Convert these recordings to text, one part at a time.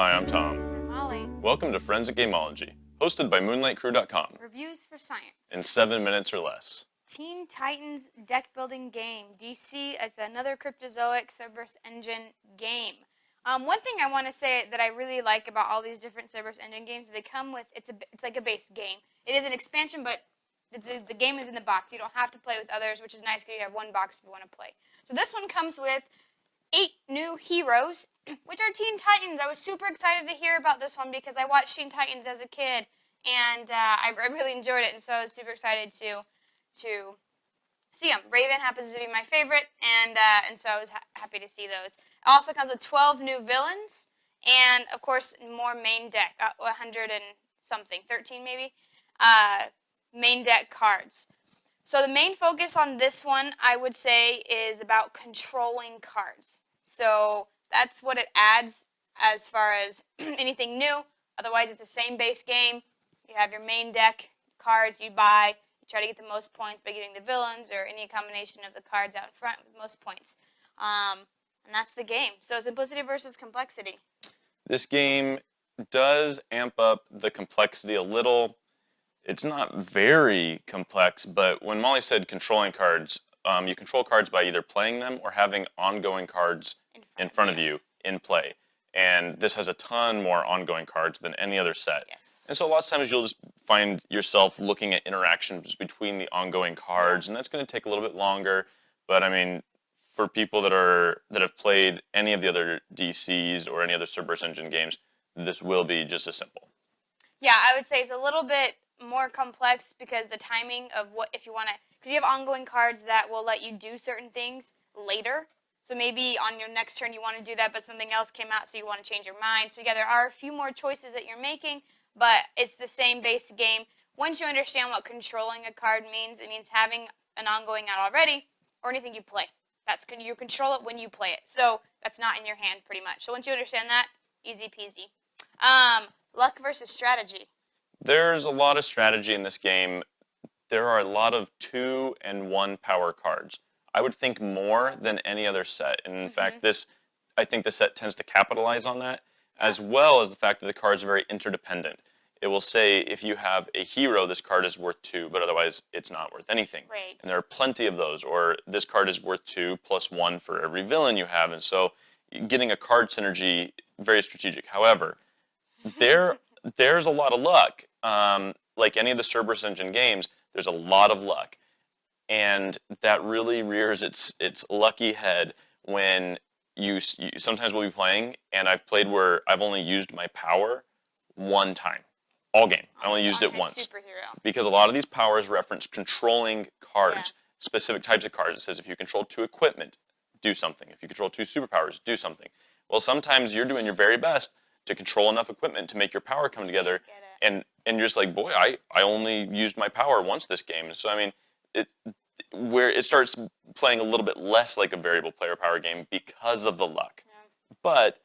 Hi, I'm Tom. I'm Molly. Welcome to Friends at Gameology, hosted by MoonlightCrew.com Reviews for science. in 7 minutes or less. Teen Titans deck building game. DC as another Cryptozoic Cerberus Engine game. One thing I want to say that I really like about all these different Cerberus Engine games is they come with it's like a base game. It is an expansion, but the game is in the box. You don't have to play with others, which is nice because you have one box if you want to play. So this one comes with 8 new heroes, which are Teen Titans. I was super excited to hear about this one because I watched Teen Titans as a kid, and I really enjoyed it, and so I was super excited to see them. Raven happens to be my favorite, and so I was happy to see those. It also comes with 12 new villains, and of course more main deck, 100 and something, 13 maybe, main deck cards. So the main focus on this one, I would say, is about controlling cards. So that's what it adds as far as anything new. Otherwise, it's the same base game. You have your main deck cards you buy. You try to get the most points by getting the villains or any combination of the cards out in front with most points. And that's the game. So simplicity versus complexity. This game does amp up the complexity a little. It's not very complex, but when Molly said controlling cards, you control cards by either playing them or having ongoing cards in front of you in play. And this has a ton more ongoing cards than any other set. Yes. And so a lot of times you'll just find yourself looking at interactions between the ongoing cards, and that's going to take a little bit longer. But I mean, for people that have played any of the other DCs or any other Cerberus Engine games, this will be just as simple. Yeah, I would say it's a little bit more complex because the timing of what, if you want to, because you have ongoing cards that will let you do certain things later. So maybe on your next turn you want to do that, but something else came out, so you want to change your mind. So yeah, there are a few more choices that you're making, but it's the same basic game. Once you understand what controlling a card means, it means having an ongoing out already, or anything you play. You control it when you play it. So that's not in your hand, pretty much. So once you understand that, easy peasy. Luck versus strategy. There's a lot of strategy in this game. There are a lot of 2 and 1 power cards. I would think more than any other set. And in fact, I think the set tends to capitalize on that, as well as the fact that the cards are very interdependent. It will say if you have a hero, this card is worth 2, but otherwise it's not worth anything. Right. And there are plenty of those. Or this card is worth 2 plus 1 for every villain you have. And so getting a card synergy, very strategic. However, there's a lot of luck. Like any of the Cerberus Engine games, there's a lot of luck. And that really rears its lucky head when you sometimes will be playing, and I've played where I've only used my power 1 time. All game. I only used it once. Superhero. Because a lot of these powers reference controlling cards, specific types of cards. It says if you control 2 equipment, do something. If you control 2 superpowers, do something. Well, sometimes you're doing your very best to control enough equipment to make your power come together, and you're just like, boy, I only used my power once this game. So I mean, where it starts playing a little bit less like a variable player power game because of the luck. Yeah. But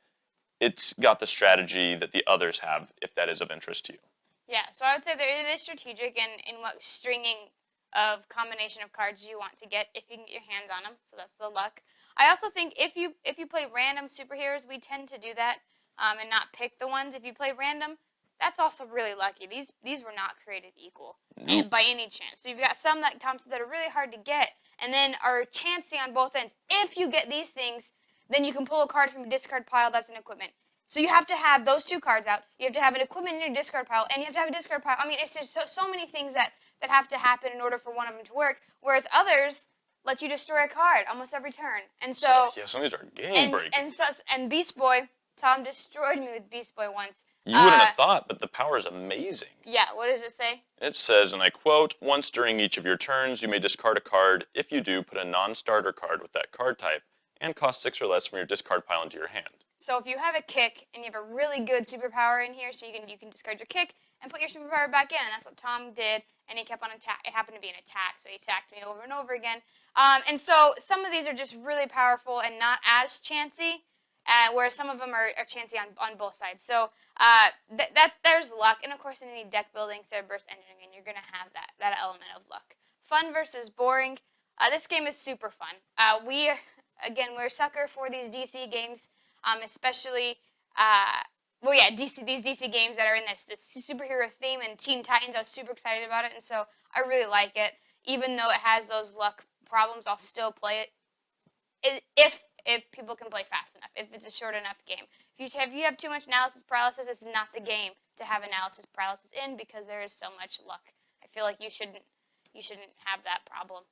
it's got the strategy that the others have, if that is of interest to you. Yeah, so I would say that it is strategic in what stringing of combination of cards you want to get if you can get your hands on them. So that's the luck. I also think if you play random superheroes, we tend to do that and not pick the ones. If you play random, that's also really lucky. These were not created equal by any chance. So you've got some, like Tom said, that are really hard to get, and then are chancy on both ends. If you get these things, then you can pull a card from your discard pile that's an equipment. So you have to have those 2 cards out. You have to have an equipment in your discard pile, and you have to have a discard pile. I mean, it's just so many things that have to happen in order for one of them to work, whereas others let you destroy a card almost every turn. And so yeah, some of these are game breaking. And Beast Boy, Tom destroyed me with Beast Boy once. You wouldn't have thought, but the power is amazing. Yeah, what does it say? It says, and I quote, once during each of your turns, you may discard a card. If you do, put a non-starter card with that card type and cost 6 or less from your discard pile into your hand. So if you have a kick and you have a really good superpower in here, so you can discard your kick and put your superpower back in, and that's what Tom did, and he kept on attack. It happened to be an attack, so he attacked me over and over again. And so some of these are just really powerful and not as chancy, whereas some of them are chancy on both sides. So there's luck, and of course in any deck building, Cerberus Engine, you're going to have that element of luck. Fun versus boring. This game is super fun. We're a sucker for these DC games, especially well, yeah, these DC games that are in this superhero theme and Teen Titans. I was super excited about it, and so I really like it. Even though it has those luck problems, I'll still play it if people can play fast enough. If it's a short enough game. If you have too much analysis paralysis, it's not the game to have analysis paralysis in because there is so much luck. I feel like you shouldn't have that problem.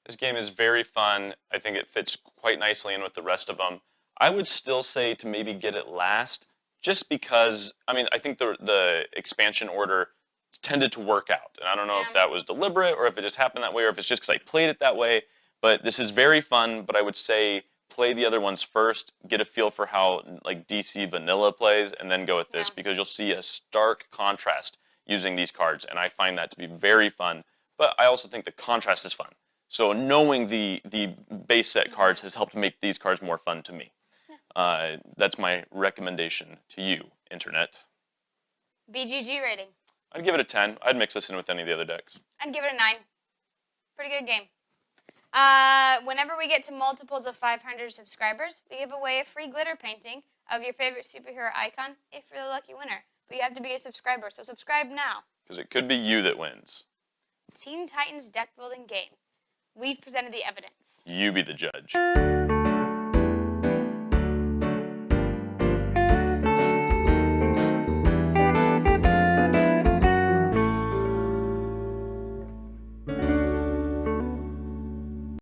This game is very fun. I think it fits quite nicely in with the rest of them. I would still say to maybe get it last, just because I mean I think the expansion order tended to work out, and I don't know if that was deliberate or if it just happened that way or if it's just because I played it that way. But this is very fun. But I would say play the other ones first, get a feel for how like DC Vanilla plays, and then go with this because you'll see a stark contrast using these cards, and I find that to be very fun. But I also think the contrast is fun. So knowing the base set cards has helped make these cards more fun to me. That's my recommendation to you, Internet. BGG rating. I'd give it a 10. I'd mix this in with any of the other decks. I'd give it a 9. Pretty good game. Whenever we get to multiples of 500 subscribers, we give away a free glitter painting of your favorite superhero icon if you're the lucky winner. But you have to be a subscriber, so subscribe now. Because it could be you that wins. Teen Titans deck building game. We've presented the evidence. You be the judge.